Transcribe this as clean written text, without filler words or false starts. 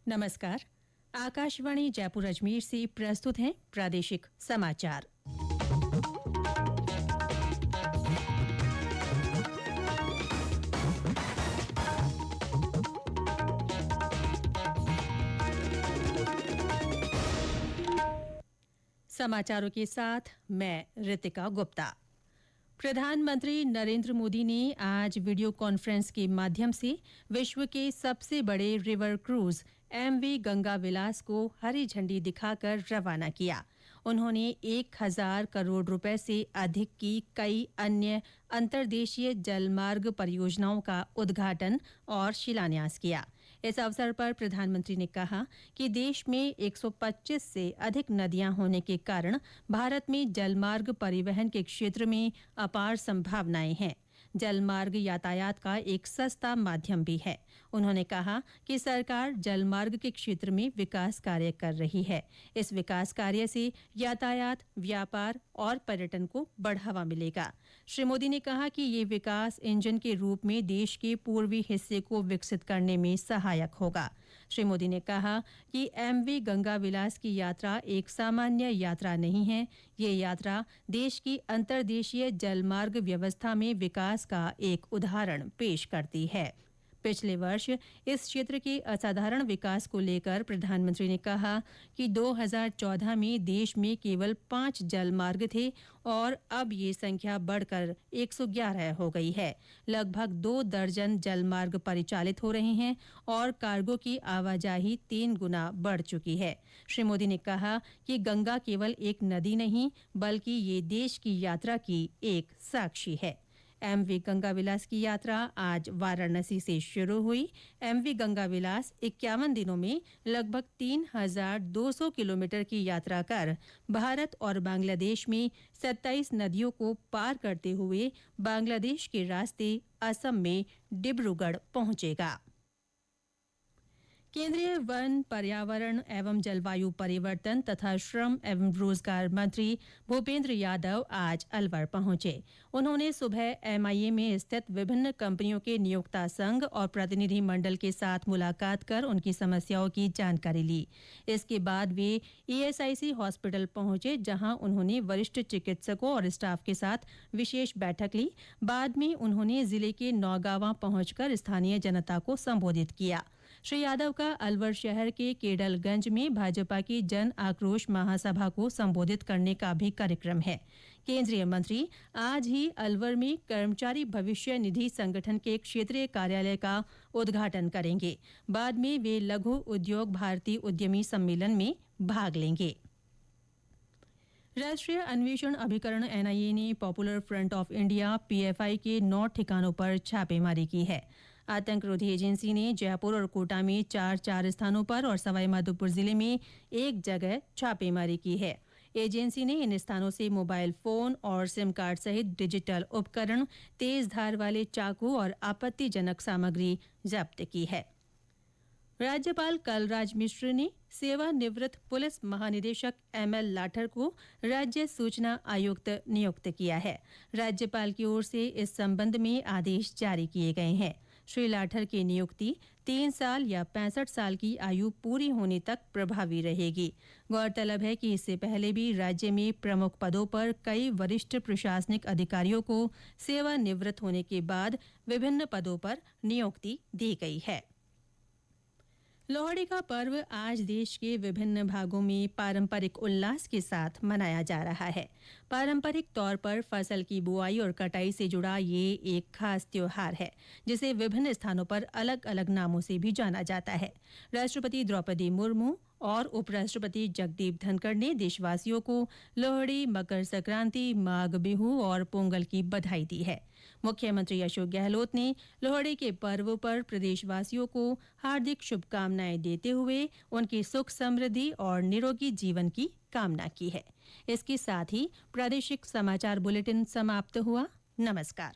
नमस्कार। आकाशवाणी जयपुर अजमेर से प्रस्तुत हैं प्रादेशिक समाचार। समाचारों के साथ मैं ऋतिका गुप्ता। प्रधानमंत्री नरेंद्र मोदी ने आज वीडियो कॉन्फ्रेंस के माध्यम से विश्व के सबसे बड़े रिवर क्रूज एमवी गंगा विलास को हरी झंडी दिखाकर रवाना किया। उन्होंने 1000 करोड़ रुपए से अधिक की कई अन्य अंतर्देशीय जलमार्ग परियोजनाओं का उद्घाटन और शिलान्यास किया। इस अवसर पर प्रधानमंत्री ने कहा कि देश में 125 से अधिक नदियां होने के कारण भारत में जलमार्ग परिवहन के क्षेत्र में अपार संभावनाएं हैं। जलमार्ग यातायात का एक सस्ता माध्यम भी है। उन्होंने कहा कि सरकार जलमार्ग के क्षेत्र में विकास कार्य कर रही है। इस विकास कार्य से यातायात, व्यापार और पर्यटन को बढ़ावा मिलेगा। श्री मोदी ने कहा कि ये विकास इंजन के रूप में देश के पूर्वी हिस्से को विकसित करने में सहायक होगा। श्री मोदी ने कहा कि एमवी गंगा विलास की यात्रा एक सामान्य यात्रा नहीं है। ये यात्रा देश की अंतर्देशीय जलमार्ग व्यवस्था में विकास का एक उदाहरण पेश करती है। पिछले वर्ष इस क्षेत्र के असाधारण विकास को लेकर प्रधानमंत्री ने कहा कि 2014 में देश में केवल 5 जलमार्ग थे और अब ये संख्या बढ़कर 111 हो गई है। लगभग 2 दर्जन जलमार्ग परिचालित हो रहे हैं और कार्गो की आवाजाही 3 गुना बढ़ चुकी है। श्री मोदी ने कहा कि गंगा केवल एक नदी नहीं, बल्कि ये देश की यात्रा की एक साक्षी है। एमवी गंगा विलास की यात्रा आज वाराणसी से शुरू हुई। एमवी गंगा विलास 51 दिनों में लगभग 3200 किलोमीटर की यात्रा कर भारत और बांग्लादेश में 27 नदियों को पार करते हुए बांग्लादेश के रास्ते असम में डिब्रूगढ़ पहुंचेगा। केंद्रीय वन, पर्यावरण एवं जलवायु परिवर्तन तथा श्रम एवं रोजगार मंत्री भूपेंद्र यादव आज अलवर पहुंचे। उन्होंने सुबह एमआईए में स्थित विभिन्न कंपनियों के नियोक्ता संघ और प्रतिनिधि मंडल के साथ मुलाकात कर उनकी समस्याओं की जानकारी ली। इसके बाद वे ईएसआईसी हॉस्पिटल पहुंचे, जहां उन्होंने वरिष्ठ चिकित्सकों और स्टाफ के साथ विशेष बैठक ली। बाद में उन्होंने जिले के नौगावा पहुंचकर स्थानीय जनता को संबोधित किया। श्री यादव का अलवर शहर के केडलगंज में भाजपा की जन आक्रोश महासभा को संबोधित करने का भी कार्यक्रम है। केंद्रीय मंत्री आज ही अलवर में कर्मचारी भविष्य निधि संगठन के क्षेत्रीय कार्यालय का उद्घाटन करेंगे। बाद में वे लघु उद्योग भारती उद्यमी सम्मेलन में भाग लेंगे। राष्ट्रीय अन्वेषण अभिकरण एनआईए ने popular front of India PFI के 9 ठिकानों पर छापेमारी की है। आतंकरोधी एजेंसी ने जयपुर और कोटा में 4 स्थानों पर और सवाईमाधोपुर जिले में 1 जगह छापेमारी की है। एजेंसी ने इन स्थानों से मोबाइल फोन और सिम कार्ड सहित डिजिटल उपकरण, तेज धार वाले चाकू और आपत्तिजनक सामग्री जब्त की है। राज्यपाल कलराज मिश्र ने सेवानिवृत्त पुलिस महानिदेशक एमएल लाठर को राज्य सूचना आयुक्त नियुक्त किया है। राज्यपाल की ओर से इस संबंध में आदेश जारी किए गए हैं। श्री लाठर की नियुक्ति 3 साल या 65 साल की आयु पूरी होने तक प्रभावी रहेगी। गौरतलब है कि इससे पहले भी राज्य में प्रमुख पदों पर कई वरिष्ठ प्रशासनिक अधिकारियों को सेवानिवृत्त होने के बाद विभिन्न पदों पर नियुक्ति दी गई है। लोहड़ी का पर्व आज देश के विभिन्न भागों में पारंपरिक उल्लास के साथ मनाया जा रहा है। पारंपरिक तौर पर फसल की बुआई और कटाई से जुड़ा ये एक खास त्योहार है, जिसे विभिन्न स्थानों पर अलग अलग नामों से भी जाना जाता है। राष्ट्रपति द्रौपदी मुर्मू और उपराष्ट्रपति जगदीप धनखड़ ने देशवासियों को लोहड़ी, मकर संक्रांति, माघ बिहू और पोंगल की बधाई दी है। मुख्यमंत्री अशोक गहलोत ने लोहड़ी के पर्व पर प्रदेशवासियों को हार्दिक शुभकामनाएं देते हुए उनकी सुख समृद्धि और निरोगी जीवन की कामना की है। इसके साथ ही प्रादेशिक समाचार बुलेटिन समाप्त हुआ। नमस्कार।